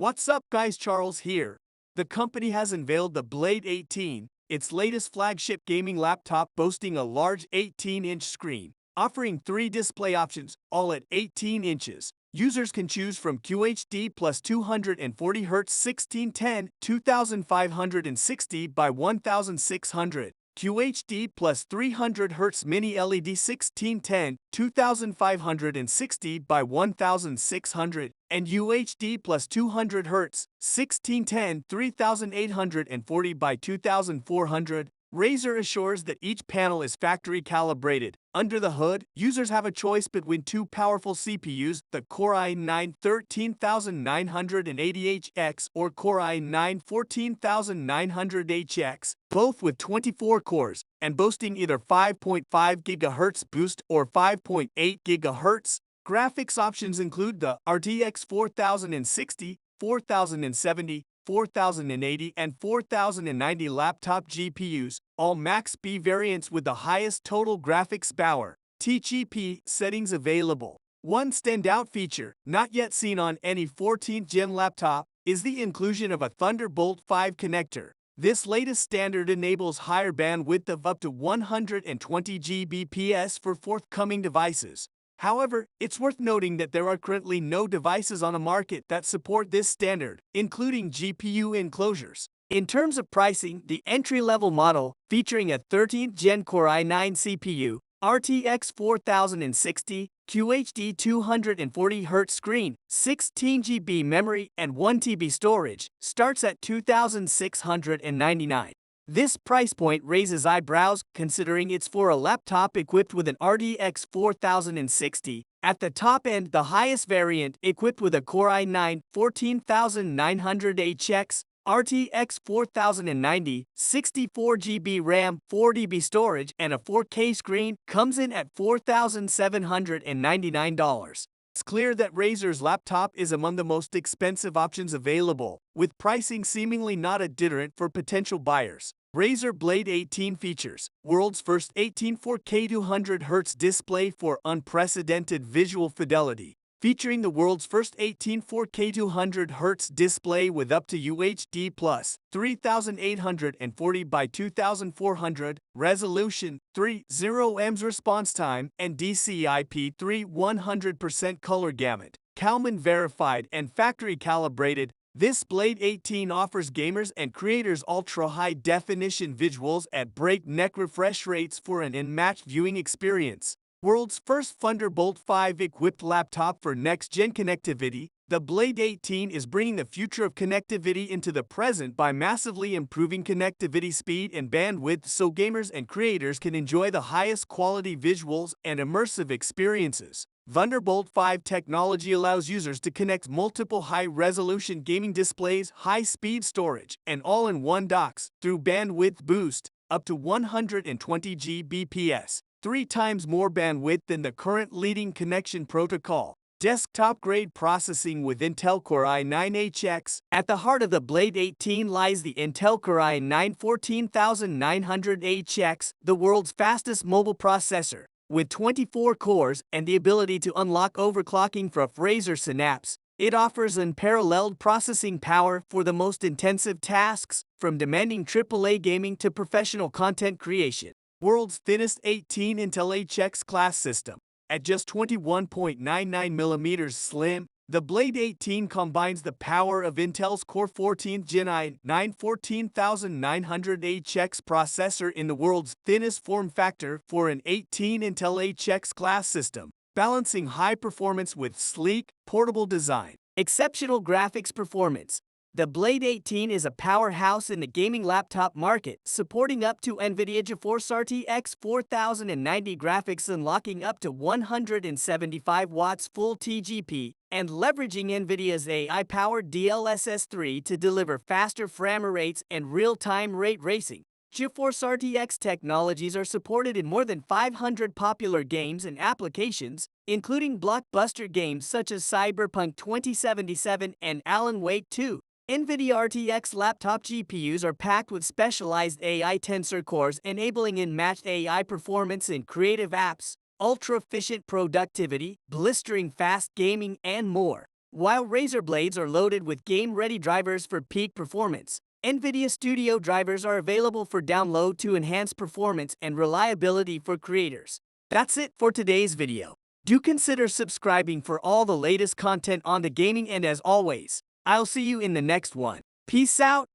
What's up guys, Charles here. The company has unveiled the Blade 18, its latest flagship gaming laptop boasting a large 18-inch screen, offering 3 display options, all at 18 inches. Users can choose from QHD plus 240Hz 1610 2560 by 1600, QHD plus 300Hz Mini LED 1610 2560 by 1600, and UHD plus 200Hz 1610 3840 by 2400. Razer assures that each panel is factory calibrated. Under the hood, users have a choice between 2 powerful CPUs, the Core i9 13980HX or Core i9 14900HX, both with 24 cores, and boasting either 5.5 GHz boost or 5.8 GHz. Graphics options include the RTX 4060, 4070, 4080 and 4090 laptop GPUs, all Max-B variants with the highest total graphics power (TGP) settings available. One standout feature, not yet seen on any 14th gen laptop, is the inclusion of a Thunderbolt 5 connector. This latest standard enables higher bandwidth of up to 120 Gbps for forthcoming devices. However, it's worth noting that there are currently no devices on the market that support this standard, including GPU enclosures. In terms of pricing, the entry-level model, featuring a 13th Gen Core i9 CPU, RTX 4060, QHD 240Hz screen, 16GB memory, and 1TB storage, starts at $2,699. This price point raises eyebrows considering it's for a laptop equipped with an RTX 4060. At the top end, the highest variant, equipped with a Core i9 14900HX, RTX 4090, 64GB RAM, 4TB storage, and a 4K screen, comes in at $4,799. It's clear that Razer's laptop is among the most expensive options available, with pricing seemingly not a deterrent for potential buyers. Razer Blade 18 features world's first 18 4K 200Hz display for unprecedented visual fidelity, featuring the world's first 18 4K 200Hz display with up to UHD plus 3840 by 2400 resolution, 30ms response time, and DCI-P3 100% color gamut. Kalman verified and factory calibrated, this Blade 18 offers gamers and creators ultra-high definition visuals at breakneck refresh rates for an unmatched viewing experience. World's first Thunderbolt 5 equipped laptop for next-gen connectivity, the Blade 18 is bringing the future of connectivity into the present by massively improving connectivity speed and bandwidth so gamers and creators can enjoy the highest quality visuals and immersive experiences. Thunderbolt 5 technology allows users to connect multiple high-resolution gaming displays, high-speed storage, and all-in-one docks through bandwidth boost, up to 120 Gbps, 3 times more bandwidth than the current leading connection protocol. Desktop-grade processing with Intel Core i9HX. At the heart of the Blade 18 lies the Intel Core i9 14900HX, the world's fastest mobile processor. With 24 cores and the ability to unlock overclocking from Razer Synapse, it offers unparalleled processing power for the most intensive tasks, from demanding AAA gaming to professional content creation. World's thinnest 18 Intel HX class system. At just 21.99mm slim, the Blade 18 combines the power of Intel's Core 14th Gen i9 14900HX processor in the world's thinnest form factor for an 18 Intel HX class system, balancing high performance with sleek, portable design. Exceptional graphics performance. The Blade 18 is a powerhouse in the gaming laptop market, supporting up to NVIDIA GeForce RTX 4090 graphics, unlocking up to 175 watts full TGP, and leveraging NVIDIA's AI-powered DLSS 3 to deliver faster frame rates and real-time ray tracing. GeForce RTX technologies are supported in more than 500 popular games and applications, including blockbuster games such as Cyberpunk 2077 and Alan Wake 2. NVIDIA RTX laptop GPUs are packed with specialized AI tensor cores, enabling unmatched AI performance in creative apps, ultra-efficient productivity, blistering fast gaming, and more. While Razer Blades are loaded with game-ready drivers for peak performance, NVIDIA Studio drivers are available for download to enhance performance and reliability for creators. That's it for today's video. Do consider subscribing for all the latest content on the gaming, and as always, I'll see you in the next one. Peace out.